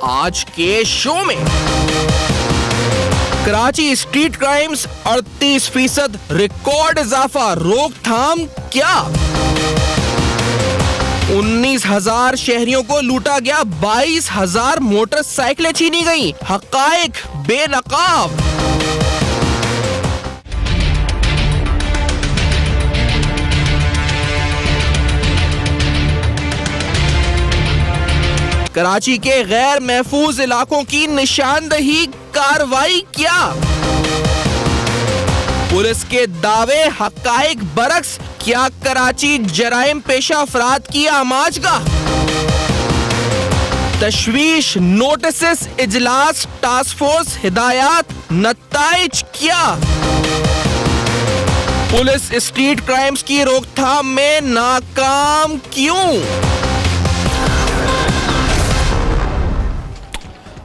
आज के शो में। कराची स्ट्रीट क्राइम्स 38% रिकॉर्ड इजाफा, रोकथाम क्या? 19,000 शहरियों को लूटा गया, 22,000 मोटरसाइकिलें छीनी गई, हकायक बेनकाब। कराची के गैर महफूज इलाकों की निशानदही, कार्रवाई क्या? पुलिस के दावे हकायक बरक्स, क्या कराची जराइम पेशा अफराद की आमाजगाह? तशवीश, नोटिस, इजलास, टास्क फोर्स, हिदायत, नताइज क्या? पुलिस स्ट्रीट क्राइम्स की रोकथाम में नाकाम क्यों?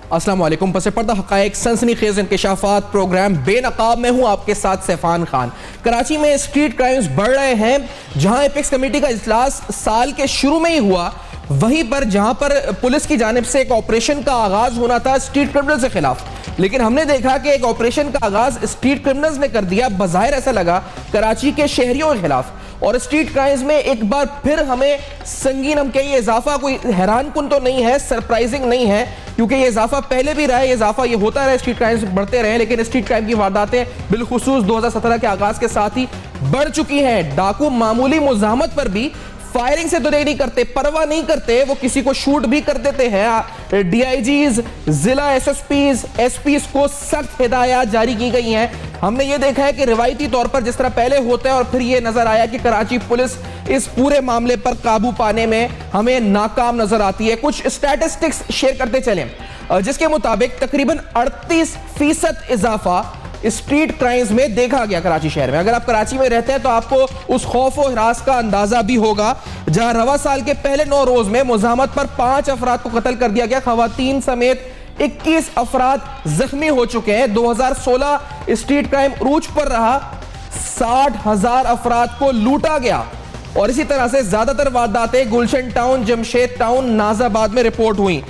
अस्सलाम वालेकुम। पसे पर्दा हकायक सनसनीखेज इंकशाफात प्रोग्राम बेनकाब में हूँ आपके साथ सैफान खान। कराची में स्ट्रीट क्राइम्स बढ़ रहे हैं। जहां एपेक्स कमेटी का इजलास साल के शुरू में ही हुआ, वहीं पर जहां पर पुलिस की जानिब से एक ऑपरेशन का आगाज होना था स्ट्रीट क्रिमिनल्स के खिलाफ, लेकिन हमने देखा कि एक ऑपरेशन का आगाज स्ट्रीट क्रिमिनल्स ने कर दिया, बज़ाहिर ऐसा लगा कराची के शहरियों के खिलाफ। और स्ट्रीट क्राइम्स में एक बार फिर हमें संगीन, हम कहें, इजाफा कोई हैरान कुन तो नहीं है, सरप्राइजिंग नहीं है, क्योंकि ये इजाफा पहले भी रहा है, इजाफा ये होता रहा, स्ट्रीट क्राइम्स बढ़ते रहे, लेकिन स्ट्रीट क्राइम की वारदातें बिलखुसूस 2017 के आगाज के साथ ही बढ़ चुकी हैं। डाकू मामूली मुज़ाहमत पर भी फायरिंग से तो नहीं करते, परवाह नहीं करते, वो किसी को शूट भी कर देते हैं। डीआईजीज, जिला एसएसपीज, एसपीज को सख्त हिदायत जारी की गई हैं। हमने ये देखा है कि रिवायती तौर पर जिस तरह पहले होता है, और फिर ये नजर आया कि कराची पुलिस इस पूरे मामले पर काबू पाने में हमें नाकाम नजर आती है। कुछ स्टैटिस्टिक्स शेयर करते चलें, जिसके मुताबिक तकरीबन 38% इजाफा स्ट्रीट क्राइम्स में देखा गया कराची शहर में। अगर आप कराची में रहते हैं तो आपको उस खौफ और हिरास का अंदाजा भी होगा, जहां रवा साल के पहले 9 रोज में मुज़ाहमत पर 5 अफराद को कत्ल कर दिया गया, खवातीन समेत 21 अफराद जख्मी हो चुके हैं। 2016 स्ट्रीट क्राइम उरूज पर रहा, 60,000 अफराद को लूटा गया। और इसी तरह से ज्यादातर वारदातें गुलशन टाउन, जमशेद टाउन, नाजाबाद में रिपोर्ट हुई।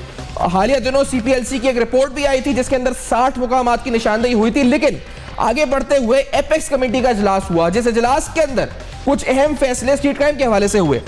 हालिया दिनों सीपीएलसी की एक रिपोर्ट भी आई थी जिसके अंदर 60 मुकामात की निशानदेही हुई थी। लेकिन आगे बढ़ते हुए एपेक्स कमेटी का इजलास हुआ, जिस इजलास के अंदर कुछ अहम फैसले स्ट्रीट क्राइम के हवाले से हुए।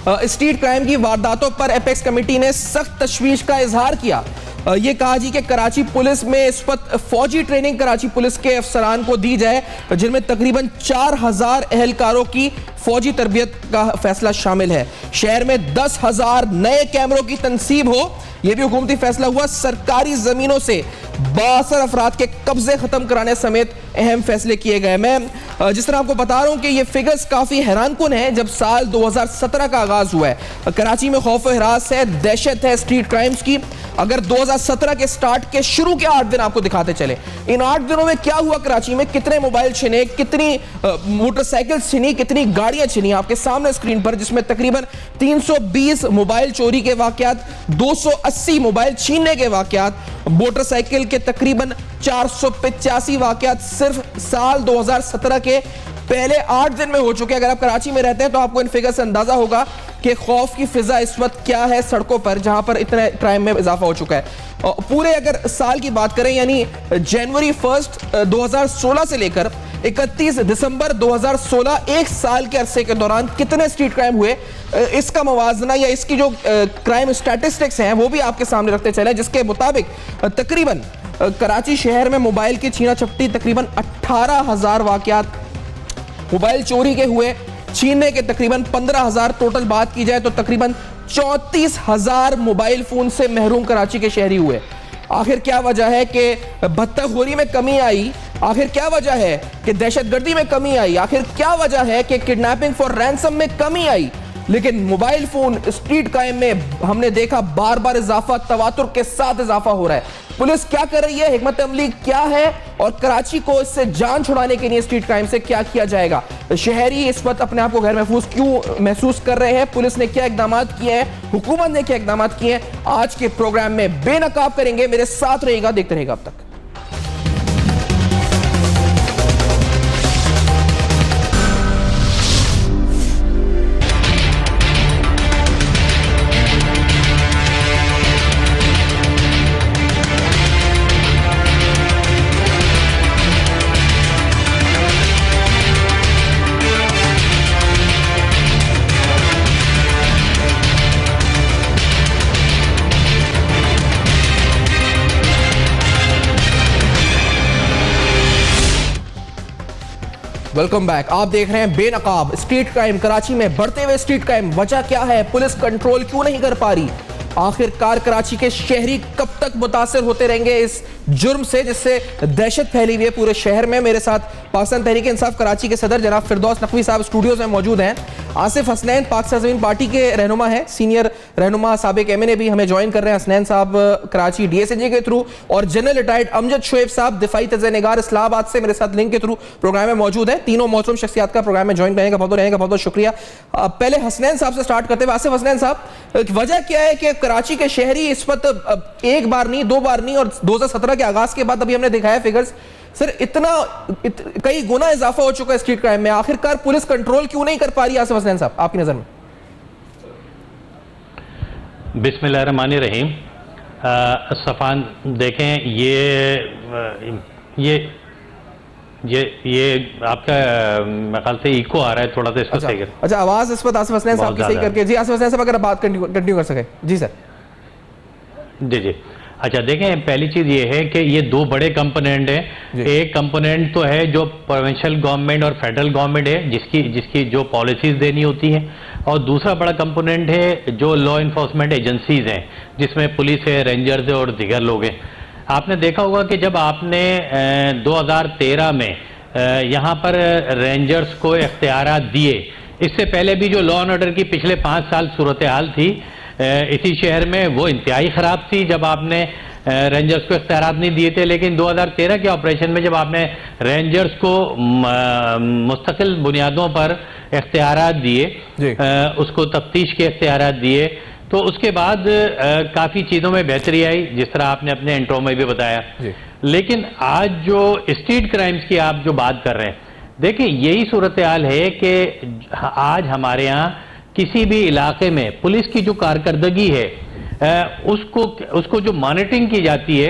स्ट्रीट क्राइम की वारदातों पर एपेक्स कमेटी ने सख्त तशवीश का इजहार किया। ये कहा जी कि कराची पुलिस में इस वक्त फौजी ट्रेनिंग कराची पुलिस के अफसरान को दी जाए, जिनमें तकरीबन 4,000 एहलकारों की फौजी तरबियत का फैसला शामिल है। शहर में 10,000 नए कैमरों की तनसीब हो, यह भी हुकूमती फैसला हुआ। सरकारी जमीनों से 62 अफराद के कब्जे खत्म कराने समेत अहम फैसले किए गए। मैं जिस तरह आपको बता रहा हूं कि ये फिगर्स काफी हैरान कुन है। जब साल 2017 का आगाज हुआ है, कराची में खौफ और हिरास है, दहशत है स्ट्रीट क्राइम्स की। अगर 2017 के स्टार्ट के शुरू के 8 दिन आपको दिखाते चले, इन 8 दिनों में क्या हुआ कराची में, कितने मोबाइल छिने, कितनी मोटरसाइकिल छिनी, कितनी गाड़ियां छिनी, आपके सामने स्क्रीन पर, जिसमें तकरीबन 320 मोबाइल चोरी के वाकयात, 280 मोबाइल छीनने के वाकयात, मोटरसाइकिल के तकरीबन 485 वाकयात सिर्फ साल 2017 के पहले 8 दिन में हो चुके। अगर आप कराची में रहते हैं तो आपको इन फिगर से अंदाजा होगा कि खौफ की फिजा इस वक्त क्या है सड़कों पर, जहां पर इतने क्राइम में इजाफा हो चुका है। पूरे अगर साल की बात करें, यानी जनवरी 1 2016 से लेकर 31 दिसंबर 2016, एक साल के अरसे के दौरान कितने स्ट्रीट क्राइम हुए, इसका मवाजना या इसकी जो क्राइम स्टैटिस्टिक्स हैं वो भी आपके सामने रखते चले, जिसके मुताबिक तकरीबन कराची शहर में मोबाइल की छीना झपटी तकरीबन 18,000 वाकयात मोबाइल चोरी के हुए, छीनने के तकरीबन 15,000। टोटल बात की जाए तो तकरीबन 34,000 मोबाइल फोन से महरूम कराची के शहरी हुए। आखिर क्या वजह है कि भत्ताखोरी में कमी आई? आखिर क्या वजह है कि दहशतगर्दी में कमी आई? आखिर क्या वजह है कि किडनैपिंग फॉर रैंसम में कमी आई? लेकिन मोबाइल फोन स्ट्रीट क्राइम में हमने देखा बार बार इजाफा, तवातुर के साथ इजाफा हो रहा है। पुलिस क्या कर रही है, हिकमत अमली क्या है, और कराची को इससे जान छुड़ाने के लिए स्ट्रीट क्राइम से क्या किया जाएगा? शहरी इस वक्त अपने आप को गैर महफूज क्यों महसूस कर रहे हैं? पुलिस ने क्या इकदाम किए हैं, हुकूमत ने क्या इकदाम किए हैं, आज के प्रोग्राम में बेनकाब करेंगे। मेरे साथ रहेगा, देखते रहेगा अब तक। Welcome back. आप देख रहे हैं बेनकाब स्ट्रीट क्राइम। कराची में बढ़ते हुए स्ट्रीट क्राइम, वजह क्या है? पुलिस कंट्रोल क्यों नहीं कर पा रही? आखिरकार कराची के शहरी कब तक मुतासिर होते रहेंगे इस जुर्म से जिससे दहशत फैली हुई है पूरे शहर में? मेरे साथ पाकिस्तान तहरीक इंसाफ कराची के सदर जनाब फिरदौस नकवी साहब स्टूडियोज में मौजूद हैं। आसिफ हसनैन पाकिस्तान ज़मीन पार्टी के रहनुमा है, सीनियर रहनुमा साबिक एमएनए भी हमें ज्वाइन कर रहे हैं। हसनैन साहब कराची डीएसएनजी के थ्रू, और जनरल रिटायर्ड अमजद शुएब साहब दिफाई तज़्ज़े-निगार इस्लामाबाद से मेरे साथ लिंक के थ्रू प्रोग्राम में मौजूद है। तीनों मोहतरम शख्सियात का प्रोग्राम में ज्वाइन करने का बहुत शुक्रिया। पहले हसनैन साहब से स्टार्ट करते हुए, आसिफ हसनैन साहब, वजह क्या है कि कराची के शहरी इस वक्त एक बार नहीं, दो बार नहीं, और 2017 के आगाज के बाद अभी हमने दिखाया फिगर्स सर कई गुना इजाफा हो चुका है स्ट्रीट क्राइम में। आखिरकार पुलिस कंट्रोल क्यों नहीं कर पा रही? आसिफ हसनैन साहब, आपकी नजर में। बिस्मिल्लाहिर्रहमानिर्रहीम। सफ़ान देखें, ये आपका मेरे ख्याल से इको आ रहा है थोड़ा सा, इसको सही करें। अच्छा, आवाज इस वक्त आसिफ हसनैन साहब की सही करके। जी आसिफ हसनैन साहब, अगर बात कंटिन्यू कर सके। जी सर। जी। अच्छा देखें, पहली चीज ये है कि ये दो बड़े कंपोनेंट हैं। एक कंपोनेंट तो है जो प्रोविंशियल गवर्नमेंट और फेडरल गवर्नमेंट है, जिसकी जो पॉलिसीज देनी होती हैं, और दूसरा बड़ा कंपोनेंट है जो लॉ इन्फोर्समेंट एजेंसीज हैं, जिसमें पुलिस है, रेंजर्स है और दीगर लोग हैं। आपने देखा होगा कि जब आपने 2013 में यहाँ पर रेंजर्स को इख्तियारात दिए, इससे पहले भी जो लॉ एंड ऑर्डर की पिछले 5 साल सूरत हाल थी इसी शहर में, वो इंतहाई ख़राब थी जब आपने रेंजर्स को इख्तियारात नहीं दिए थे। लेकिन 2013 के ऑपरेशन में जब आपने रेंजर्स को मुस्तकिल बुनियादों पर इख्तियारात दिए, उसको तफ्तीश के इख्तियारात दिए, तो उसके बाद काफ़ी चीज़ों में बेहतरी आई, जिस तरह आपने अपने इंट्रो में भी बताया। लेकिन आज जो स्ट्रीट क्राइम्स की आप जो बात कर रहे हैं, देखिए यही सूरत हाल है कि आज हमारे यहाँ किसी भी इलाके में पुलिस की जो कारकर्दगी है उसको जो मॉनिटरिंग की जाती है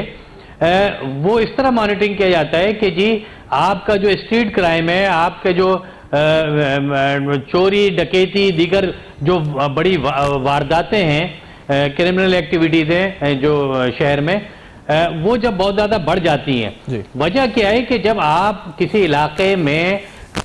वो इस तरह मॉनिटरिंग किया जाता है कि जी आपका जो स्ट्रीट क्राइम है, आपके जो चोरी डकैती दीगर जो बड़ी वारदातें हैं, क्रिमिनल एक्टिविटीज हैं जो शहर में, वो जब बहुत ज़्यादा बढ़ जाती हैं। वजह क्या है कि जब आप किसी इलाके में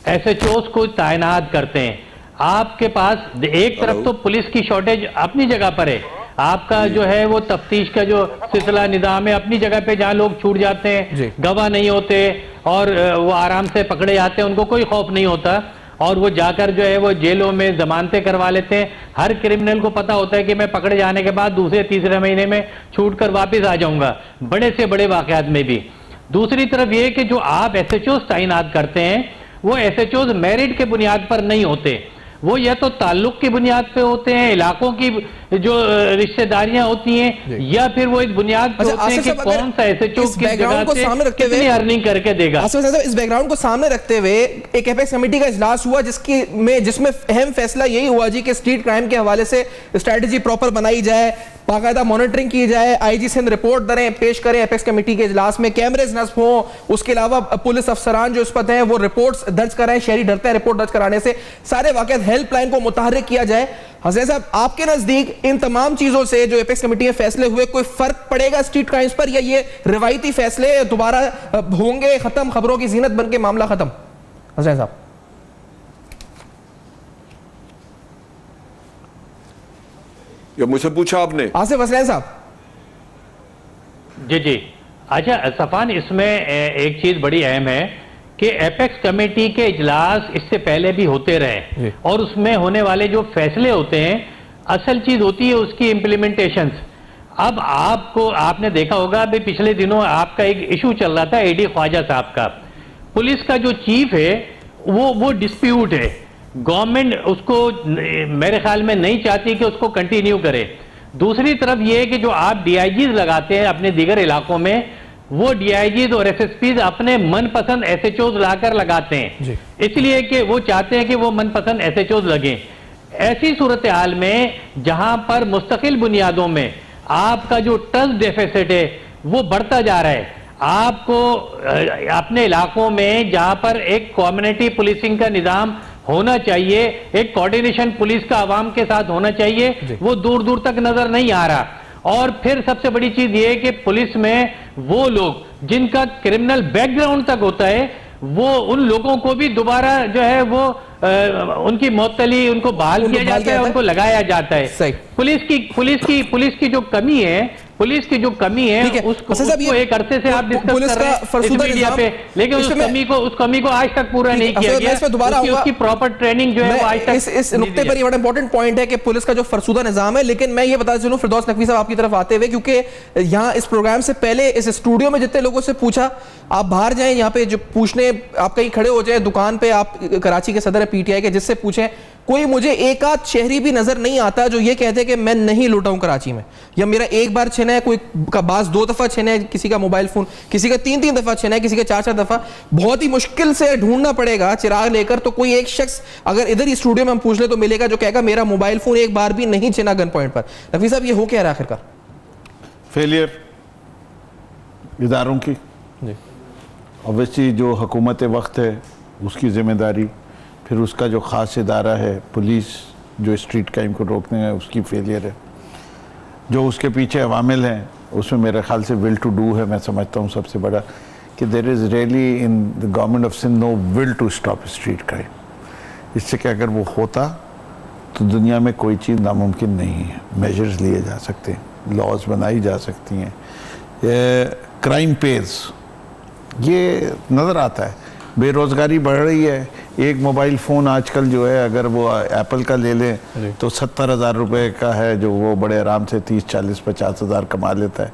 SHOs को तैनात करते हैं, आपके पास एक तरफ तो पुलिस की शॉर्टेज अपनी जगह पर है, आपका जो है वो तफ्तीश का जो सिलसिला निज़ाम है अपनी जगह पे, जहाँ लोग छूट जाते हैं, गवाह नहीं होते और वो आराम से पकड़े जाते हैं, उनको कोई खौफ नहीं होता, और वो जाकर जो है वो जेलों में जमानतें करवा लेते हैं। हर क्रिमिनल को पता होता है कि मैं पकड़े जाने के बाद दूसरे तीसरे महीने में छूट कर वापिस आ जाऊंगा, बड़े से बड़े वाकयात में भी। दूसरी तरफ ये कि जो आप SHOs तैनात करते हैं, वो SHOs मेरिट के बुनियाद पर नहीं होते, वो या तो ताल्लुक की बुनियाद पे होते हैं, इलाकों की जो रिश्तेदारियां होती हैं, या फिर वो इस बुनियाद पे होते हैं कि कौन सा SHO किस जगह से कितनी अर्निंग करके देगा। इस बैकग्राउंड को सामने रखते हुए एक एपेक्स कमेटी का इजलास हुआ जिसमें अहम फैसला यही हुआ जी कि स्ट्रीट क्राइम के हवाले से स्ट्रेटजी प्रॉपर बनाई जाए, बाकायदा मॉनिटरिंग की जाए, IG सिंध रिपोर्ट दरें पेश करें एपेक्स कमेटी के इजलास में, कैमरेज नस्ब हों, उसके अलावा पुलिस अफसरान जो इस पर हैं वो रिपोर्ट्स दर्ज कराएं, शहरी डरते हैं रिपोर्ट दर्ज कराने से, सारे वाकयात हेल्पलाइन को मुतहर्रिक किया जाए। हसनैन साहब, आपके नजदीक इन तमाम चीजों से जो एपेक्स कमेटी में फैसले हुए, कोई फर्क पड़ेगा स्ट्रीट क्राइम्स पर, या ये रिवायती फैसले दोबारा होंगे, खत्म, खबरों की जीनत बन के मामला खत्म? हसनैन साहब। या मुझसे पूछा आपने? आसिफ हसनैन साहब। जी। अच्छा सफान, इसमें एक चीज बड़ी अहम है कि एपेक्स कमेटी के इजलास इससे पहले भी होते रहे, और उसमें होने वाले जो फैसले होते हैं, असल चीज होती है उसकी इम्प्लीमेंटेशन। अब आपने देखा होगा अभी पिछले दिनों आपका एक इशू चल रहा था AD ख्वाजा साहब का। पुलिस का जो चीफ है वो डिस्प्यूट है, गवर्नमेंट उसको मेरे ख्याल में नहीं चाहती कि उसको कंटिन्यू करे। दूसरी तरफ ये है कि जो आप DIGs लगाते हैं अपने दीगर इलाकों में, वो DIGs और SSPs अपने मनपसंद SHOs लाकर लगाते हैं, इसलिए कि वो चाहते हैं कि वो मनपसंद SHOs लगें। ऐसी सूरत हाल में जहां पर मुस्तकिल बुनियादों में आपका जो ट्रस्ट डेफिसिट है वो बढ़ता जा रहा है, आपको अपने इलाकों में जहां पर एक कम्युनिटी पुलिसिंग का निजाम होना चाहिए, एक कोऑर्डिनेशन पुलिस का आवाम के साथ होना चाहिए, वो दूर दूर तक नजर नहीं आ रहा। और फिर सबसे बड़ी चीज ये है कि पुलिस में वो लोग जिनका क्रिमिनल बैकग्राउंड तक होता है, वो उन लोगों को भी दोबारा जो है वो उनकी मौतली उनको बहाल किया जाता है, उनको लगाया जाता है। पुलिस की जो कमी है, उसको एक अरसे से आप डिस्कस कर रहे हैं मीडिया पे, लेकिन उस कमी को आज तक पूरा नहीं किया गया। उसकी प्रॉपर ट्रेनिंग जो है वो आज तक इस नुक्ते पर ये बड़ा इंपॉर्टेंट पॉइंट है कि पुलिस का जो फरसूदा निजाम है। लेकिन मैं ये बता चलूं फिरदौस नकवी साहब आपकी तरफ आते हुए, क्योंकि यहाँ इस प्रोग्राम से पहले इस स्टूडियो में जितने लोगों से पूछा, आप बाहर जाएं, यहाँ पे जो पूछने आप कहीं खड़े हो जाए दुकान पे, आप कराची के सदर पीटीआई के, जिससे पूछें, कोई मुझे एक आध शहरी भी नजर नहीं आता जो ये कहते कि मैं नहीं लूटा हूं कराची में, या मेरा एक बार छिना है, कोई का बास 2 दफा छिना है, किसी का मोबाइल फोन, किसी का 3-3 दफा छिना है, किसी का 4-4 दफा। बहुत ही मुश्किल से ढूंढना पड़ेगा चिराग लेकर, तो कोई एक शख्स अगर इधर ही स्टूडियो में हम पूछ ले तो मिलेगा जो कहेगा मेरा मोबाइल फोन एक बार भी नहीं छिना गन पॉइंट पर। नकवी साहब, ये हो क्या रहा है आखिरकार? फेलियर इदारों की, ऑब्वियसली जो हुकूमत वक्त है उसकी जिम्मेदारी, फिर उसका जो ख़ास इदारा है पुलिस जो स्ट्रीट क्राइम को रोकने है उसकी फेलियर है, जो उसके पीछे अवामिल हैं उसमें मेरे ख्याल से विल टू डू है। मैं समझता हूँ सबसे बड़ा कि there is really in the government of Sindh no will to stop street crime. इससे कि अगर वो होता तो दुनिया में कोई चीज़ नामुमकिन नहीं है। मेजर्स लिए जा सकते हैं, लॉज बनाई जा सकती हैं, क्राइम पेज ये नज़र आता है। बेरोज़गारी बढ़ रही है। एक मोबाइल फ़ोन आजकल जो है अगर वो एप्पल का ले लें तो 70,000 रुपये का है, जो वो बड़े आराम से 30, 40, 50 हज़ार कमा लेता है।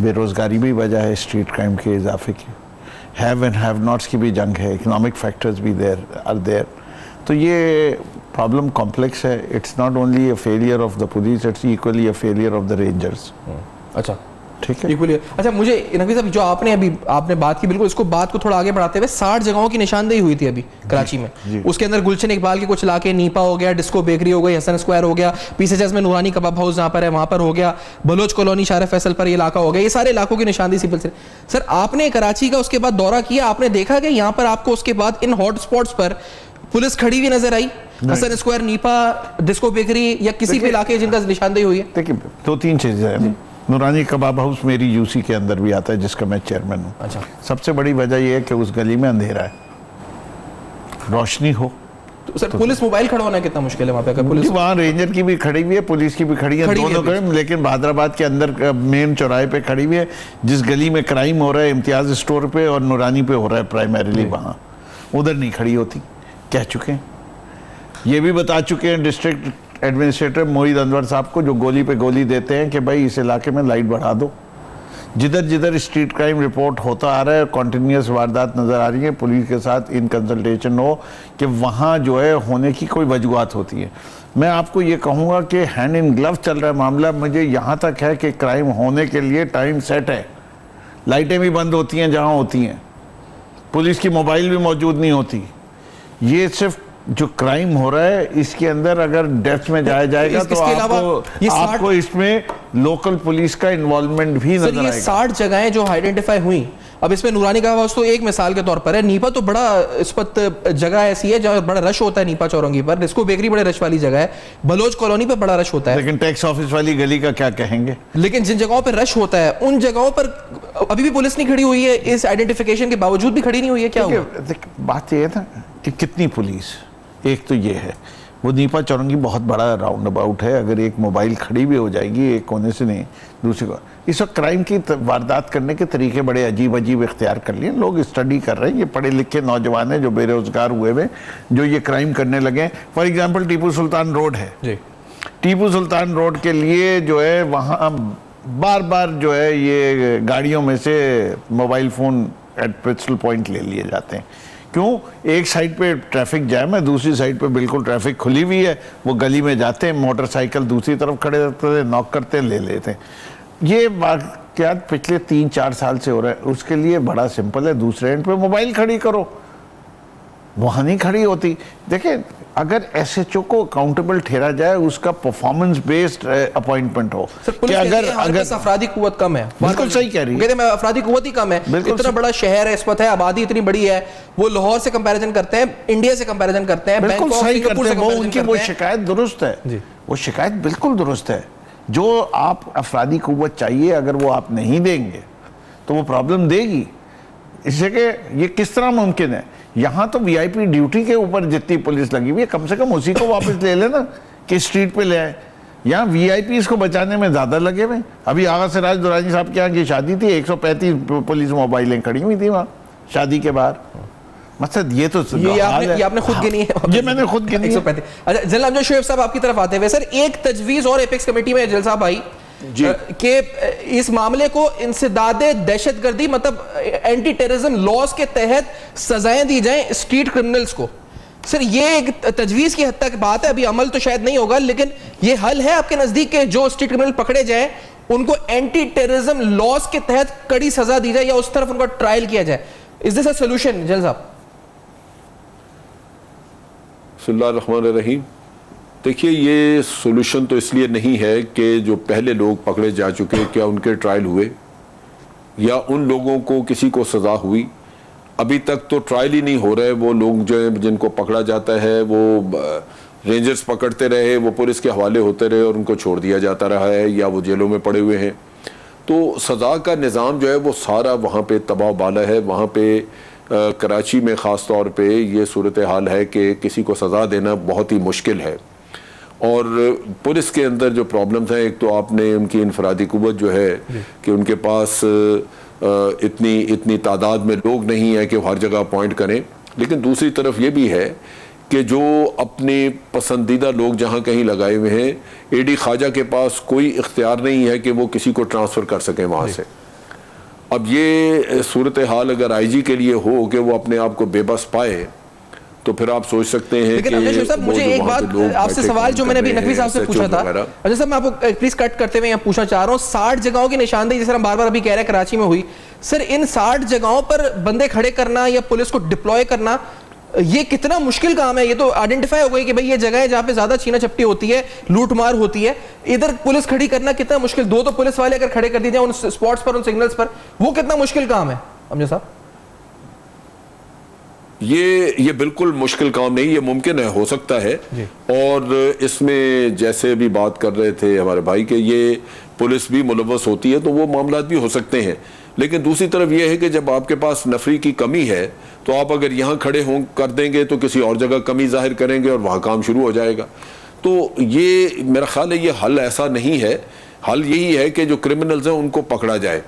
बेरोज़गारी भी वजह है स्ट्रीट क्राइम के इजाफे की। हैव एंड हैव नॉट्स की भी जंग है, इकोनॉमिक फैक्टर्स भी आर देयर। तो ये प्रॉब्लम कॉम्प्लेक्स है। It's not only a failure of the police, it's equally a failure of the rangers. अच्छा, ठीक है। अच्छा, मुझे नकवी साहब जो आपने बात की, बिल्कुल इसको बात को थोड़ा आगे बढ़ाते हुए, 60 जगहों की निशानदेही हुई थी अभी कराची में। उसके अंदर गुलशन इकबाल के कुछ इलाके, नीपा हो गया, डिस्को बेकरी हो गई, हसन स्क्वायर हो गया, पीसेजेस में नूरानी कबाब हाउस जहां पर है वहां पर हो गया, बलोच कॉलोनी शार फैसल पर ये इलाका हो गया। ये सारे इलाकों की निशानदेही सिविल से। सर, आपने कराची का उसके बाद दौरा किया, आपने देखा कि यहाँ पर आपको उसके बाद इन हॉट स्पॉट्स पर पुलिस खड़ी हुई नजर आई? Hasan square, Nipa, disco bakery या किसी भी इलाके जिनका निशानदेही हुई है? देखिए, 2-3 चीजें हैं। नूरानी कबाब हाउस मेरी यूसी के अंदर भी आता है जिसका मैं चेयरमैन हूँ। अच्छा। सबसे बड़ी वजह यह है कि उस गली में अंधेरा है, रोशनी हो। तो सर, पुलिस मोबाइल खड़ा होना कितना मुश्किल है वहाँ पे? अगर पुलिस वहाँ रेंजर की भी खड़ी हुई है, पुलिस की भी खड़ी है, दोनों खड़ी, लेकिन हैदराबाद के अंदर मेन चौराहे पे खड़ी हुई है। जिस गली में क्राइम हो रहा है, इम्तियाज स्टोर पे और नूरानी पे हो रहा है प्राइमरीली, वहाँ उधर नहीं खड़ी होती। कह चुके हैं, ये भी बता चुके हैं डिस्ट्रिक्ट एडमिनिस्ट्रेटर मोहित अनवर साहब को, जो गोली पे गोली देते हैं कि भाई इस इलाके में लाइट बढ़ा दो। जिधर जिधर स्ट्रीट क्राइम रिपोर्ट होता आ रहा है, कॉन्टीन्यूस वारदात नज़र आ रही है, पुलिस के साथ इन कंसल्टेशन हो कि वहाँ जो है होने की कोई वजूहत होती है। मैं आपको ये कहूँगा कि हैंड इन ग्लव चल रहा है मामला। मुझे यहाँ तक है कि क्राइम होने के लिए टाइम सेट है, लाइटें भी बंद होती हैं जहाँ होती हैं, पुलिस की मोबाइल भी मौजूद नहीं होती। ये सिर्फ जो क्राइम हो रहा है इसके अंदर अगर डेप्थ में जाया जाएगा तो आपको इसमें लोकल पुलिस का इन्वॉल्वमेंट भी नजर आएगा। 60 जगहें जो आइडेंटिफाई हुई, अब इसमें नूरानी का आवाज तो एक मिसाल के तौर पर है। नीपा तो बड़ा इस पर जगह ऐसी है जहाँ बड़ा रश होता है, नीपा चौरंगी पर। डिस्को बेकरी बड़े रश वाली जगह है, बलोच कॉलोनी पर बड़ा रश होता है। लेकिन टैक्स ऑफिस वाली गली का क्या कहेंगे? लेकिन जिन जगहों पर रश होता है उन जगहों पर अभी भी पुलिस नहीं खड़ी हुई है, इस आइडेंटिफिकेशन के बावजूद भी खड़ी नहीं हुई है। क्या हुआ? बात यह है ना कि कितनी पुलिस, एक तो ये है, वो नीपा चौरंगी बहुत बड़ा राउंड अबाउट है। अगर एक मोबाइल खड़ी भी हो जाएगी एक कोने से नहीं दूसरे को, इस वक्त क्राइम की वारदात करने के तरीके बड़े अजीब अजीब इख्तियार कर लिए। लोग स्टडी कर रहे हैं, ये पढ़े लिखे नौजवान हैं जो बेरोजगार हुए हुए जो ये क्राइम करने लगे। For example Tipu Sultan road है जी। टीपू सुल्तान रोड के लिए जो है वहाँ बार बार जो है ये गाड़ियों में से mobile phone at petrol point ले लिए जाते हैं। क्यों? एक साइड पे ट्रैफिक जैम है, दूसरी साइड पे बिल्कुल ट्रैफिक खुली हुई है। वो गली में जाते हैं, मोटरसाइकिल दूसरी तरफ खड़े रहते हैं, नॉक करते हैं, ले लेते हैं। ये वाक़यात पिछले 3-4 साल से हो रहा है। उसके लिए बड़ा सिंपल है, दूसरे एंड पे मोबाइल खड़ी करो, वहाँ नहीं खड़ी होती। देखिए, अगर एसएचओ को अकाउंटेबल ठहरा जाए, उसका परफॉर्मेंस बेस्ड अपॉइंटमेंट हो कि अगर अफराधी कुव्वत कम है, बिल्कुल सही कह रही है, कहते हैं अफराधी कुव्वत ही कम है। इतना बड़ा शहर है, इस वक्त है, आबादी इतनी बड़ी है, वो लाहौर से कंपैरिजन करते हैं, इंडिया से कंपैरिजन करते हैं, बिल्कुल सही करते हैं। वो उनकी वो शिकायत दुरुस्त है, वो शिकायत बिल्कुल दुरुस्त है। जो आप अफराधी कुव्वत चाहिए अगर वो आप नहीं देंगे तो वो प्रॉब्लम देगी। इससे कि ये किस तरह मुमकिन है? यहाँ तो वीआईपी ड्यूटी के ऊपर जितनी पुलिस लगी हुई है, कम से कम उसी को वापस ले लेना कि स्ट्रीट पे ले आए। यहाँ वीआईपी को बचाने में ज्यादा लगे हुए। अभी आगा सिराज दुरानी साहब के यहाँ की शादी थी, 135 पुलिस मोबाइलें खड़ी हुई थी वहाँ शादी के बाहर। मतलब ये तो ये आपने खुद गिनी है? ये मैंने खुद गिनी है। अच्छा, जनरल अमजद शोएब साहब आपकी तरफ आते हुए, सर एक तजवीज और एपेक्स कमेटी में जल साहब आई कि इस मामले को इंसदादे दहशतगर्दी मतलब एंटी टेररिज्म लॉज के तहत सजाएं दी जाएं स्ट्रीट क्रिमिनल्स को। सर ये एक तजवीज की हद तक बात है, अभी अमल तो शायद नहीं होगा, लेकिन ये हल है आपके नजदीक के जो स्ट्रीट क्रिमिनल पकड़े जाएं उनको एंटी टेररिज्म लॉज के तहत कड़ी सजा दी जाए या उस तरफ उनका ट्रायल किया जाए? Is this a solution general साहब? बिस्मिल्लाहिर्रहमानिर्रहीम। देखिए, ये सोल्यूशन तो इसलिए नहीं है कि जो पहले लोग पकड़े जा चुके क्या उनके ट्रायल हुए या उन लोगों को किसी को सज़ा हुई। अभी तक तो ट्रायल ही नहीं हो रहे। वो लोग जो है जिनको पकड़ा जाता है वो रेंजर्स पकड़ते रहे, वो पुलिस के हवाले होते रहे और उनको छोड़ दिया जाता रहा है या वो जेलों में पड़े हुए हैं। तो सज़ा का निज़ाम जो है वो सारा वहाँ पे तबाह बाला है। वहाँ पे कराची में ख़ास तौर पे ये सूरत हाल है कि किसी को सज़ा देना बहुत ही मुश्किल है। और पुलिस के अंदर जो प्रॉब्लम्स हैं, एक तो आपने उनकी इनफरादी कुव्वत जो है कि उनके पास इतनी तादाद में लोग नहीं है कि वो हर जगह अपॉइंट करें, लेकिन दूसरी तरफ ये भी है कि जो अपने पसंदीदा लोग जहाँ कहीं लगाए हुए हैं, एडी ख्वाजा के पास कोई इख्तियार नहीं है कि वो किसी को ट्रांसफ़र कर सकें वहाँ से। अब ये सूरत हाल अगर आईजी के लिए हो कि वो अपने आप को बेबस पाए तो फिर आप सोच सकते हैं कि मुझे एक बात आपसे सवाल जो मैंने अभी नकवी साहब से पूछा था, अच्छा सर मैं आपको प्लीज कट करते हुए यहाँ पूछना चाह रहा हूँ, 60 जगहों की निशानदेही जैसे हम बार बार अभी कह रहे हैं कराची में हुई, सर इन 60 जगहों पर बंदे खड़े करना या पुलिस को डिप्लॉय करना ये कितना मुश्किल काम है? ये तो आइडेंटिफाई हो गई कि भाई ये जगह है जहाँ पे ज्यादा छीना झपटी होती है, लूटमार होती है, इधर पुलिस खड़ी करना कितना मुश्किल। दो तो पुलिस वाले अगर खड़े कर दिए जाए उन स्पॉट्स पर, उन सिग्नल्स पर, वो कितना मुश्किल काम है अमजद साहब? ये बिल्कुल मुश्किल काम नहीं, ये मुमकिन है, हो सकता है। और इसमें जैसे भी बात कर रहे थे हमारे भाई के ये पुलिस भी मुलव्वस होती है तो वो मामला भी हो सकते हैं। लेकिन दूसरी तरफ ये है कि जब आपके पास नफरी की कमी है तो आप अगर यहाँ खड़े हों कर देंगे तो किसी और जगह कमी जाहिर करेंगे और वहाँ काम शुरू हो जाएगा। तो ये मेरा ख्याल है ये हल ऐसा नहीं है। हल यही है कि जो क्रिमिनल्स हैं उनको पकड़ा जाए।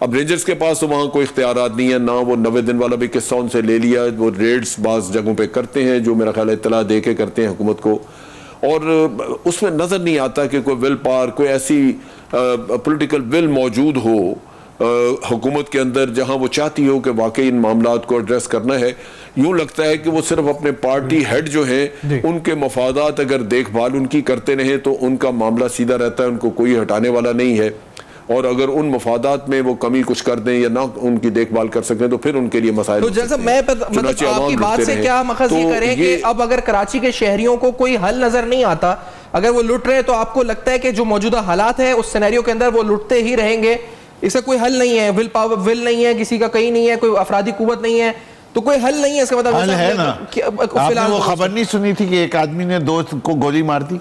अब रेंजर्स के पास तो वहाँ कोई इख्तियारात नहीं है ना, वो 90 दिन वाला भी किस्सा उनसे ले लिया, वो रेड्स बाज़ जगहों पे करते हैं जो मेरा ख्याल है इत्तला दे के करते हैं हुकूमत को, और उसमें नज़र नहीं आता कि कोई विल पावर, कोई ऐसी पॉलिटिकल विल मौजूद हो हुकूमत के अंदर जहाँ वो चाहती हो कि वाकई इन मामलात को एड्रेस करना है। यूँ लगता है कि वो सिर्फ अपने पार्टी हेड जो हैं उनके मफादात अगर देखभाल उनकी करते रहें तो उनका मामला सीधा रहता है, उनको कोई हटाने वाला नहीं है। और अगर उन मफादात में वो कमी कुछ कर दें या ना उनकी देखभाल कर सकें तो फिर उनके लिए मसाइल। तो जैसा मैं मतलब आपकी बात से क्या मकसद ये करें कि अब अगर कराची के शहरियों को कोई हल नजर नहीं आता, अगर वो लुट रहे हैं तो आपको लगता है कि जो मौजूदा हालात है उस सिनेरियो के अंदर वो लुटते ही रहेंगे, इसका कोई हल नहीं है? विल पावर, विल नहीं है किसी का, कहीं नहीं है, कोई अफराधी कुव्वत नहीं है, तो कोई हल नहीं है। इसका मतलब हल है ना। आपने वो खबर नहीं सुनी थी कि एक आदमी ने दोस्त को गोली मार दी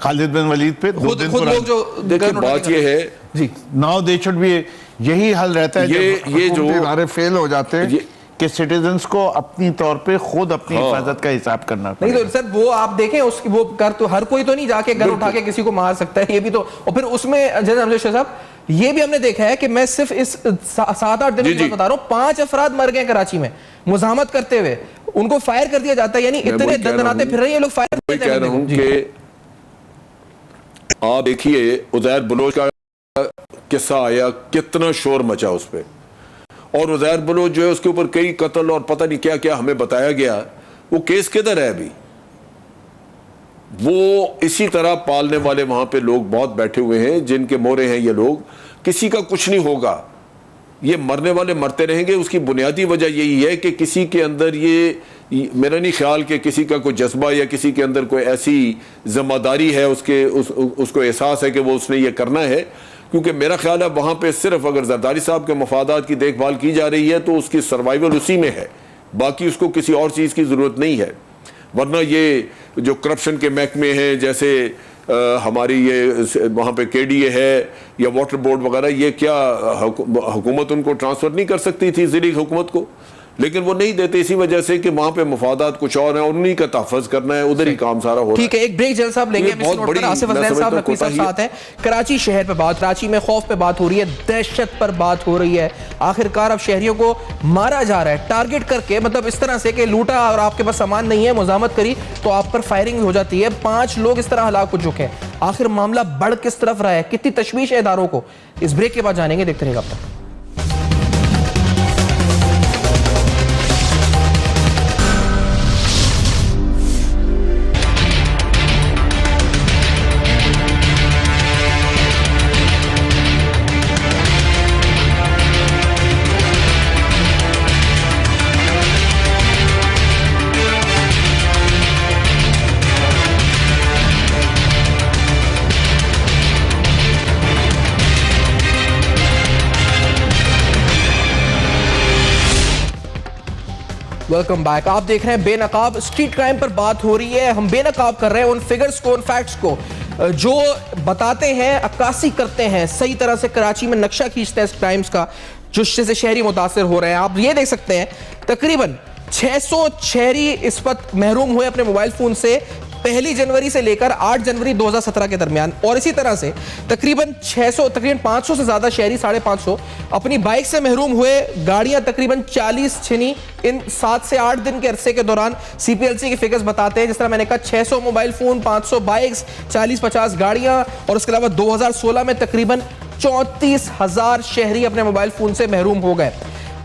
खालिद बिन वलीद पे? खुद लोग जो देखिए बात ये है जी, नाउ दे शुड बी, यही हल रहता है ये जो इदारे फेल हो जाते हैं कि सिटीजन्स को अपनी तौर पे खुद अपनी हिफाजत का हिसाब करना नहीं। तो सर वो आप देखें उसकी वो कर, तो हर कोई तो नहीं जाके गन उठा के किसी को मार सकता है, ये भी तो। और फिर उसमें जैसे अमजद साहब ये भी हमने देखा है कि मैं सिर्फ इस 7-8 दिन की बता रहा हूँ, 5 अफराद मर गए कराची में मुजाहमत करते हुए, उनको फायर कर दिया जाता है। यानी इतने दंदनाते फिर रहे हैं लोग फायर करते हैं। कह रहा हूं कि आप देखिए उज़ैर बलोच का किस्सा आया, कितना शोर मचा उस पर, और उज़ैर बलोच जो है उसके ऊपर कई कत्ल और पता नहीं क्या क्या हमें बताया गया। वो केस किधर है अभी? वो इसी तरह पालने वाले वहां पे लोग बहुत बैठे हुए हैं जिनके मोरे हैं ये लोग, किसी का कुछ नहीं होगा, ये मरने वाले मरते रहेंगे। उसकी बुनियादी वजह यही है कि किसी के अंदर ये मेरा नहीं ख्याल कि किसी का कोई जज्बा या किसी के अंदर कोई ऐसी जिम्मेदारी है, उसको एहसास है कि वो उसने ये करना है। क्योंकि मेरा ख्याल है वहाँ पे सिर्फ अगर जरदारी साहब के मफादात की देखभाल की जा रही है तो उसकी सर्वाइवल उसी में है, बाकी उसको किसी और चीज़ की ज़रूरत नहीं है। वरना ये जो करप्शन के महकमे हैं, जैसे हमारी ये वहाँ पे KDA है या वाटर बोर्ड वगैरह, ये क्या हुकूमत उनको ट्रांसफ़र नहीं कर सकती थी ज़िली हुकूमत को? लेकिन वो नहीं देते इसी वजह से कि वहाँ पे मफादात कुछ और हैं, उन्हीं का तहफ़्फ़ुज़ करना है, उधर ही काम सारा हो रहा है। ठीक है, एक ब्रेक जल्द साहब लेंगे। बहुत बड़ी आसिफ हसनैन साहब नकवी साहब साथ हैं। कराची शहर पे बात, कराची में खौफ पे बात हो रही है, दहशत पर बात हो रही है। आखिरकार अब शहरियों को मारा जा रहा है टारगेट करके, मतलब इस तरह से कि लूटा और आपके पास सामान नहीं है, मुजामत करी तो आप पर फायरिंग हो जाती है। 5 लोग इस तरह हलाक हो चुके हैं। आखिर मामला बढ़ किस तरफ रहा है, कितनी तशवीश है इदारों को, इस ब्रेक के बाद जानेंगे। देखते रहिएगा अब तक। Welcome back. आप देख रहे हैं बेनकाब स्ट्रीट क्राइम पर बात हो रही है। हम बेनकाब कर रहे हैं उन फिगर्स को, उन फैक्ट्स को जो बताते हैं, अक्कासी करते हैं, सही तरह से कराची में नक्शा खींचते हैं क्राइम्स का, जिससे शहरी मुतासिर हो रहे हैं। आप ये देख सकते हैं तकरीबन 600 शहरी इस वक्त महरूम हुए अपने मोबाइल फोन से 1 जनवरी से लेकर 8 जनवरी 2017 के दरमियान, और इसी तरह से तकरीबन 500 से ज्यादा शहरी 550 अपनी बाइक से महरूम हुए। गाड़ियां तकरीबन 40 छिनी इन 7 से 8 दिन के अरसे के दौरान। CPLC के फिगर्स बताते हैं, जिस तरह मैंने कहा, 600 मोबाइल फोन, 500 बाइक्स, 40-50 गाड़ियां, और उसके अलावा 2016 में तकरीबन 34,000 शहरी अपने मोबाइल फोन से महरूम हो गए।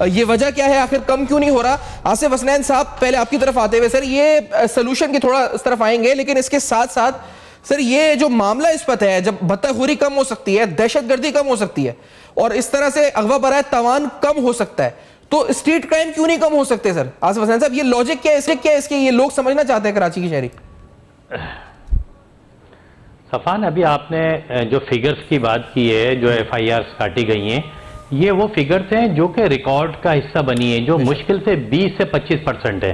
ये वजह क्या है, आखिर कम क्यों नहीं हो रहा? आसिफ हसनैन साहब, पहले आपकी तरफ आते हुए सर, ये सोल्यूशन की थोड़ा इस तरफ आएंगे, लेकिन इसके साथ साथ सर ये जो मामला इस पर है, जब बत्ताखोरी कम हो सकती है, दहशतगर्दी कम हो सकती है, और इस तरह से अगवा बराए तवान कम हो सकता है, तो स्ट्रीट क्राइम क्यों नहीं कम हो सकते सर? आसिफ हसनैन साहब, ये लॉजिक क्या है इसके ये लोग समझना चाहते हैं कराची की शहरी। सफान, अभी आपने जो फिगर्स की बात की है, जो FIRs काटी गई हैं, ये वो फिगर्स हैं जो कि रिकॉर्ड का हिस्सा बनी है, जो मुश्किल से 20 से 25% है।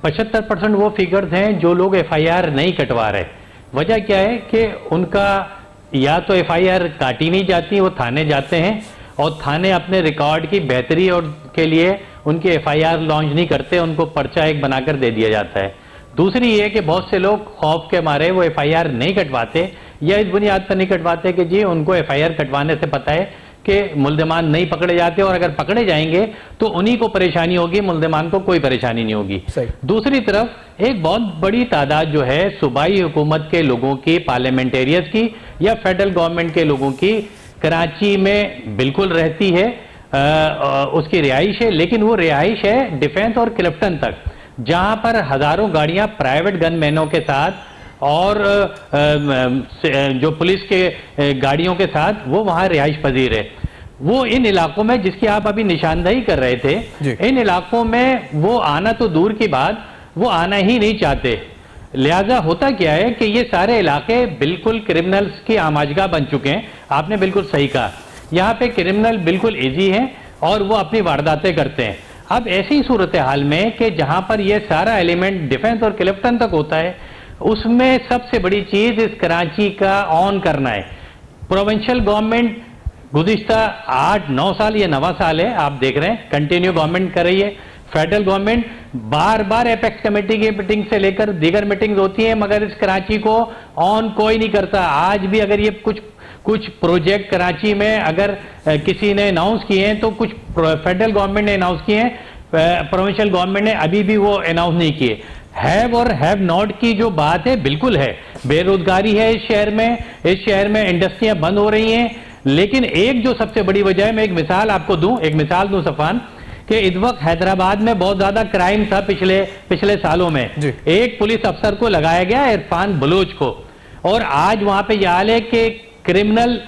75% वो फिगर्स हैं जो लोग FIR नहीं कटवा रहे। वजह क्या है कि उनका या तो FIR काटी नहीं जाती, वो थाने जाते हैं और थाने अपने रिकॉर्ड की बेहतरी और के लिए उनके FIR लॉन्च नहीं करते, उनको पर्चा एक बनाकर दे दिया जाता है। दूसरी ये कि बहुत से लोग खौफ के मारे वो FIR नहीं कटवाते, या इस बुनियाद पर नहीं कटवाते कि जी उनको FIR कटवाने से पता है कि मुल्ज़िमान नहीं पकड़े जाते, और अगर पकड़े जाएंगे तो उन्हीं को परेशानी होगी, मुल्ज़िमान को कोई परेशानी नहीं होगी। दूसरी तरफ एक बहुत बड़ी तादाद जो है सूबाई हुकूमत के लोगों की, पार्लियामेंटेरियंस की या फेडरल गवर्नमेंट के लोगों की कराची में बिल्कुल रहती है, उसकी रिहाइश है, लेकिन वो रिहाइश है डिफेंस और क्लिफ्टन तक, जहां पर हजारों गाड़ियां प्राइवेट गनमैनों के साथ और जो पुलिस के गाड़ियों के साथ वो वहां रिहाइश पजीर है। वो इन इलाकों में, जिसकी आप अभी निशानदेही कर रहे थे, इन इलाकों में वो आना तो दूर की बात, वो आना ही नहीं चाहते। लिहाजा होता क्या है कि ये सारे इलाके बिल्कुल क्रिमिनल्स की आमाजगाह बन चुके हैं। आपने बिल्कुल सही कहा, यहाँ पे क्रिमिनल बिल्कुल इजी हैं और वो अपनी वारदातें करते हैं। अब ऐसी सूरत हाल में कि जहां पर ये सारा एलिमेंट डिफेंस और क्लिफ्टन तक होता है, उसमें सबसे बड़ी चीज इस कराची का ऑन करना है। प्रोविंशियल गवर्नमेंट गुज़िश्ता 8-9 साल, ये 9वां साल है, आप देख रहे हैं कंटिन्यू गवर्नमेंट कर रही है। फेडरल गवर्नमेंट बार बार एपेक्स कमेटी की मीटिंग से लेकर दीगर मीटिंग्स होती है, मगर इस कराची को ऑन कोई नहीं करता। आज भी अगर ये कुछ प्रोजेक्ट कराची में अगर किसी ने अनाउंस किए हैं तो कुछ फेडरल गवर्नमेंट ने अनाउंस किए हैं, प्रोविंशियल गवर्नमेंट ने अभी भी वो अनाउंस नहीं किए। हैव और हैव नॉट की जो बात है बिल्कुल है, बेरोजगारी है इस शहर में इंडस्ट्रियां बंद हो रही हैं। लेकिन एक जो सबसे बड़ी वजह है, मैं एक मिसाल आपको दूं, सफान, कि इस वक्त हैदराबाद में बहुत ज्यादा क्राइम था पिछले सालों में। एक पुलिस अफसर को लगाया गया, इरफान बलोच को, और आज वहां पे यह हाल है कि क्रिमिनल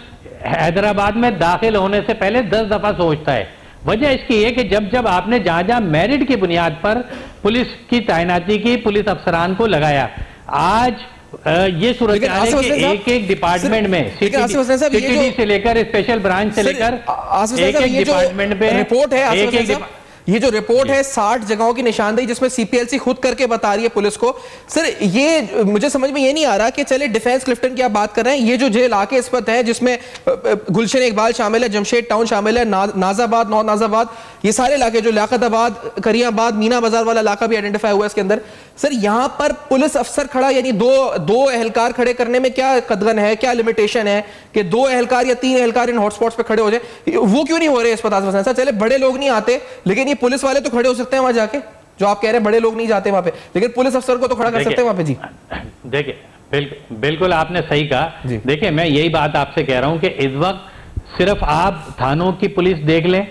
हैदराबाद में दाखिल होने से पहले 10 दफा सोचता है। वजह इसकी है कि जब आपने जहां मेरिट की बुनियाद पर पुलिस की तैनाती की, पुलिस अफसरान को लगाया, आज ये सूरत है कि एक डिपार्टमेंट में सीटीडी से लेकर स्पेशल ब्रांच से लेकर एक डिपार्टमेंट में रिपोर्ट है। ये जो रिपोर्ट है 60 जगहों की निशानदेही जिसमें सीपीएलसी खुद करके बता रही है पुलिस को, सर ये मुझे समझ में ये नहीं आ रहा कि चले डिफेंस क्लिफ्टन की आप बात कर रहे हैं, ये जो जेल आके इस वक्त है जिसमें गुलशन इकबाल शामिल है, जमशेद टाउन शामिल है, नाजाबाद, नौ नाजाबाद, ये सारे इलाके जो लियाकताबाद, करियाबाद, मीना बाजार वाला इलाका भी आइडेंटिफाई हुआ है इसके अंदर। सर यहां पर पुलिस अफसर खड़ा, यानी दो एहलकार खड़े करने में क्या कदगन है, क्या लिमिटेशन है कि 2 एहलकार या 3 एहलकार इन हॉटस्पॉट्स पे खड़े हो जाए? वो क्यों नहीं हो रहे इस पर? सर चले बड़े लोग नहीं आते, लेकिन ये पुलिस वाले तो खड़े हो सकते हैं वहां जाके, जो आप कह रहे हैं बड़े लोग नहीं जाते वहां पे, लेकिन पुलिस अफसर को तो खड़ा कर सकते हैं वहां पे। जी देखिए, बिल्कुल आपने सही कहा। देखिए, मैं यही बात आपसे कह रहा हूं कि इस वक्त सिर्फ आप थानों की पुलिस देख लें,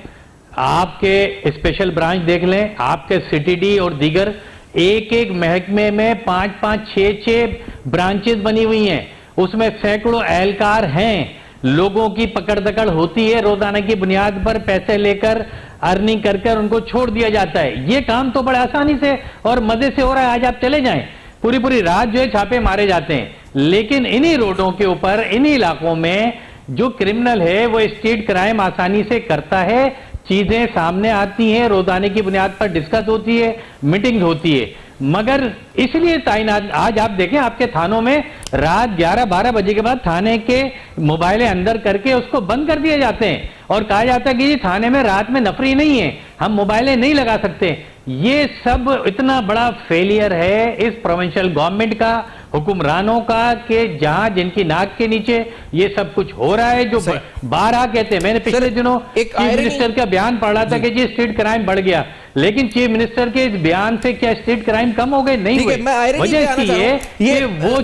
आपके स्पेशल ब्रांच देख लें, आपके सीटीडी और दीगर एक एक महकमे में 5-5, 6-6 ब्रांचेस बनी हुई हैं, उसमें सैकड़ों एहलकार हैं, लोगों की पकड़ दकड़ होती है, रोजाना की बुनियाद पर पैसे लेकर अर्निंग कर उनको छोड़ दिया जाता है। ये काम तो बड़े आसानी से और मजे से हो रहा है। आज आप चले जाएं, पूरी रात जो है छापे मारे जाते हैं, लेकिन इन्हीं रोडों के ऊपर, इन्हीं इलाकों में जो क्रिमिनल है वो स्ट्रीट क्राइम आसानी से करता है, चीजें सामने आती हैं, रोजाना की बुनियाद पर डिस्कस होती है, मीटिंग होती है, मगर इसलिए ताइनात आज आप देखें आपके थानों में रात 11-12 बजे के बाद थाने के मोबाइलें अंदर करके उसको बंद कर दिए जाते हैं और कहा जाता है कि थाने में रात में नफरी नहीं है, हम मोबाइलें नहीं लगा सकते। ये सब इतना बड़ा फेलियर है इस प्रोविंशियल गवर्नमेंट का, हुक्मरानों का, कि जहां जिनकी नाक के नीचे ये सब कुछ हो रहा है, जो बारह कहते हैं। मैंने पिछले दिनों चीफ मिनिस्टर का बयान पढ़ा था कि जी स्ट्रीट क्राइम बढ़ गया, लेकिन चीफ मिनिस्टर के इस बयान से क्या स्ट्रीट क्राइम कम हो गए? नहीं हुए। वजह इसकी है कि वो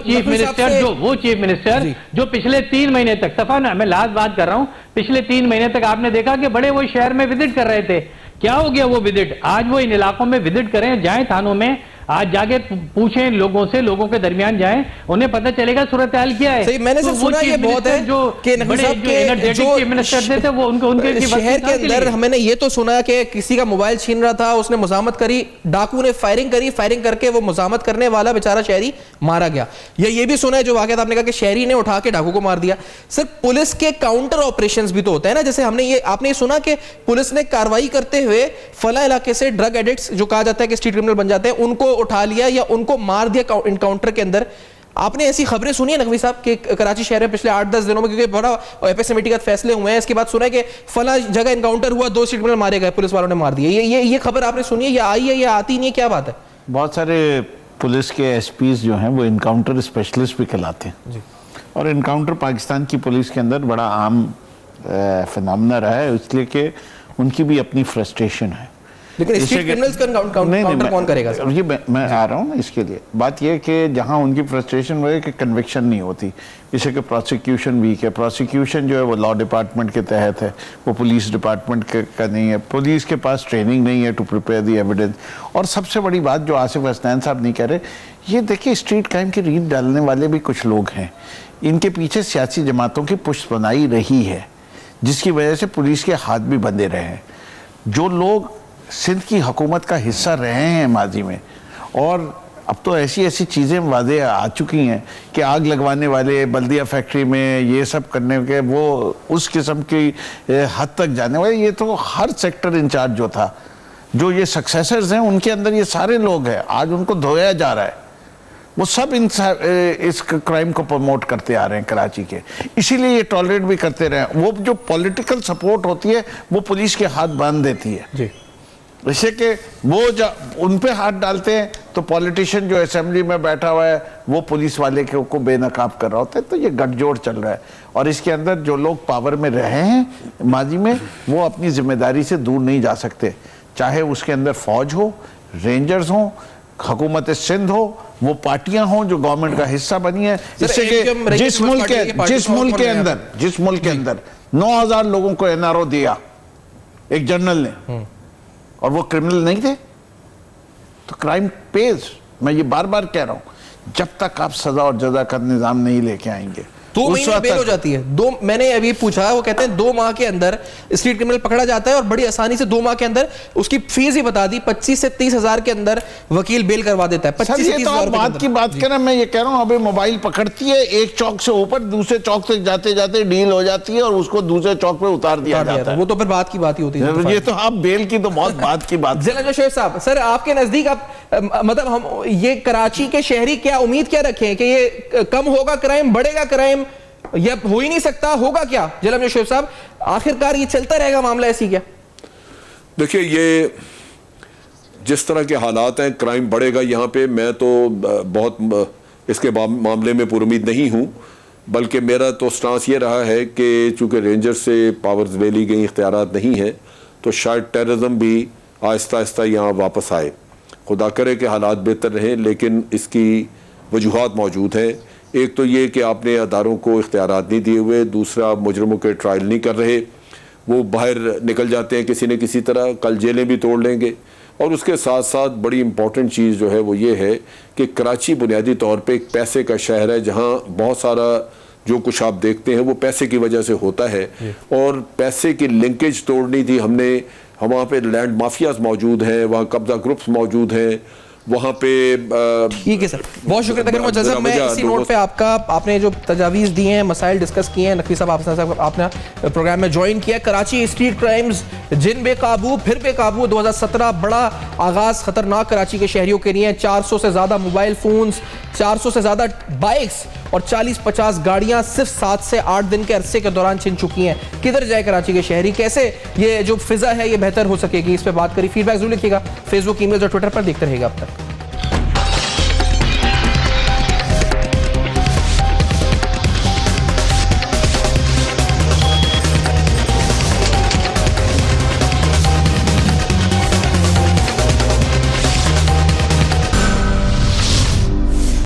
चीफ मिनिस्टर जो पिछले 3 महीने तक, सफा ना मैं लास्ट बात कर रहा हूं, पिछले 3 महीने तक आपने देखा कि बड़े वो शहर में विजिट कर रहे थे। क्या हो गया वो विजिट? आज वो इन इलाकों में विजिट करें, जाएं थानों में, आज जाके पूछें लोगों से, लोगों के दरमियान जाएं, उन्हें पता चलेगा सूरत हाल क्या है। सही, मैंने तो सुना ये बहुत है जो चीफ मिनिस्टर थे वो उनके शहर के अंदर मैंने ये तो सुना कि किसी का मोबाइल छीन रहा था, उसने मुजामत करी, डाकू ने फायरिंग करी, फायरिंग करके वो मुजामत करने वाला बेचारा शहरी मारा गया। या ये भी सुना है जो वाकया आपने कहा कि शहरी ने उठा के डाकू को मार दिया। सर पुलिस के काउंटर ऑपरेशंस भी तो होते हैं ना, जैसे आपने ये सुना कि पुलिस ने कार्रवाई करते हुए फला इलाके से ड्रग एडिक्ट्स जो कहा जाता है कि स्ट्रीट क्रिमिनल बन जाते हैं, उनको उठा लिया या उनको मार दिया इनकाउंटर के अंदर। आपने ऐसी खबरें सुनी है नकवी साहब कि कराची शहर में पिछले 8-10 दिनों में, क्योंकि बड़ा एपेक्स कमेटी का फैसले हुए हैं, इसके बाद सुना है कि फला जगह इनकाउंटर हुआ, 2 स्ट्रीट क्रिमिनल मारे गए, पुलिस वालों ने मार दिए। ये खबर आपने सुनी है या आई है या आती नहीं है, क्या बात है? बहुत सारे पुलिस के एसपीज जो हैं वो इनकाउंटर स्पेशलिस्ट भी कहलाते हैं जी। और इनकाउंटर पाकिस्तान की पुलिस के अंदर बड़ा आम फिनोमेना रहा है, इसलिए कि उनकी भी अपनी फ्रस्ट्रेशन है। लेकिन स्ट्रीट क्रिमिनल्स का काउंटर कौन करेगा? ये मैं आ रहा हूँ ना इसके लिए। बात यह कि जहाँ उनकी फ्रस्ट्रेशन वो है कि कन्विक्शन नहीं होती, इसे कि प्रोसिक्यूशन वीक है। प्रोसिक्यूशन जो है वो लॉ डिपार्टमेंट के तहत है, वो पुलिस डिपार्टमेंट का नहीं है। पुलिस के पास ट्रेनिंग नहीं है टू प्रिपेयर द एविडेंस। और सबसे बड़ी बात जो आसिफ हसनैन साहब नहीं कह रहे, ये देखिए स्ट्रीट क्राइम की रीत डालने वाले भी कुछ लोग हैं, इनके पीछे सियासी जमातों की पुष्ट बनाई रही है, जिसकी वजह से पुलिस के हाथ भी बंधे रहे हैं। जो लोग सिंध की हुकूमत का हिस्सा रहे हैं माजी में, और अब तो ऐसी चीज़ें वादे आ चुकी हैं कि आग लगवाने वाले, बल्दिया फैक्ट्री में ये सब करने के, वो उस किस्म की हद तक जाने वाले, ये तो हर सेक्टर इंचार्ज जो था, जो ये सक्सेसर्स हैं उनके अंदर ये सारे लोग हैं, आज उनको धोया जा रहा है। वो सब इस क्राइम को प्रमोट करते आ रहे हैं कराची के, इसीलिए ये टॉलरेट भी करते रहे। वो जो पॉलिटिकल सपोर्ट होती है वो पुलिस के हाथ बांध देती है जी। जैसे कि वो उन पे हाथ डालते हैं तो पॉलिटिशियन जो असेंबली में बैठा हुआ है वो पुलिस वाले को बेनकाब कर रहा होता है। तो ये गठजोड़ चल रहा है, और इसके अंदर जो लोग पावर में रहे हैं माजी में, वो अपनी जिम्मेदारी से दूर नहीं जा सकते, चाहे उसके अंदर फौज हो, रेंजर्स हो, हुकूमत सिंध हो, वो पार्टियां हों जो गवर्नमेंट का हिस्सा बनी है। इससे कि जिस मुल्क के अंदर 9,000 लोगों को एनआरओ दिया एक जनरल ने, और वो क्रिमिनल नहीं थे, तो क्राइम पेज। मैं ये बार बार कह रहा हूं, जब तक आप सजा और जजा का निजाम नहीं लेके आएंगे 2 महीने बेल हो जाती है। मैंने अभी पूछा, वो कहते हैं 2 माह के अंदर स्ट्रीट क्रिमिनल पकड़ा जाता है और बड़ी आसानी से 2 माह के अंदर उसकी फीस ही बता दी, 25 से 30 हजार के अंदर वकील बेल करवा देता है। 25 से 30 हजार बात की बात करें, मैं ये कह रहा हूँ अभी मोबाइल पकड़ती है, एक चौक से ऊपर दूसरे चौक से जाते जाते डील हो जाती है और उसको दूसरे चौक पे उतार दिया जाता है। वो तो फिर बात की बात ही होती है। ये तो आप बेल की तो बहुत बात की बात। जिला जज साहब, सर आपके नजदीक आप मतलब हम ये कराची के शहरी क्या उम्मीद क्या रखें कि ये कम होगा क्राइम, बढ़ेगा क्राइम, या हो ही नहीं सकता, होगा क्या जिला जज साहब? आखिरकार ये चलता रहेगा मामला ऐसी क्या? देखिए, ये जिस तरह के हालात हैं, क्राइम बढ़ेगा यहाँ पे, मैं तो बहुत इसके मामले में पुरुमीद नहीं हूँ, बल्कि मेरा तो स्टांस ये रहा है कि चूंकि रेंजर से पावर्स ले ली गई, इख्तियारात नहीं है, तो शायद टेररिज्म भी आहिस्ता आहिस्ता यहाँ वापस आए। खुदा करे कि हालात बेहतर रहें, लेकिन इसकी वजूहात मौजूद हैं। एक तो ये कि आपने अदारों को इख्तियारात नहीं दिए हुए, दूसरा मुजरमों के ट्रायल नहीं कर रहे, वो बाहर निकल जाते हैं किसी न किसी तरह, कल जेलें भी तोड़ लेंगे। और उसके साथ साथ बड़ी इंपॉर्टेंट चीज़ जो है वो ये है कि कराची बुनियादी तौर पे एक पैसे का शहर है, जहाँ बहुत सारा जो कुछ आप देखते हैं वो पैसे की वजह से होता है, और पैसे की लिंकेज तोड़नी थी हमने। वहाँ पे लैंड माफियाज मौजूद हैं, वहाँ कब्जा ग्रुप्स मौजूद हैं, वहाँ पे ठीक है सर, बहुत शुक्रिया जज़ब। मैं इसी नोट पे आपने जो तजावीज़ दी हैं, मसाइल डिस्कस किए हैं, नकवी साहब आपने प्रोग्राम में ज्वाइन किया। कराची स्ट्रीट क्राइम्स जिन बेकाबू फिर बेकाबू, 2017 बड़ा आगाज़ खतरनाक कराची के शहरियों के लिए। 400 से ज़्यादा मोबाइल फ़ोन्स, 400 से ज़्यादा बाइक्स और 40-50 गाड़ियाँ सिर्फ 7 से 8 दिन के अरसे के दौरान छिन चुकी हैं। किधर जाए कराची के शहरी, कैसे ये जो फिज़ा है ये बेहतर हो सकेगी, इस पर बात करी। फीडबैक जरूर लिखिएगा, फेसबुक, ईमेल और ट्विटर पर देखते रहिएगा। अब तक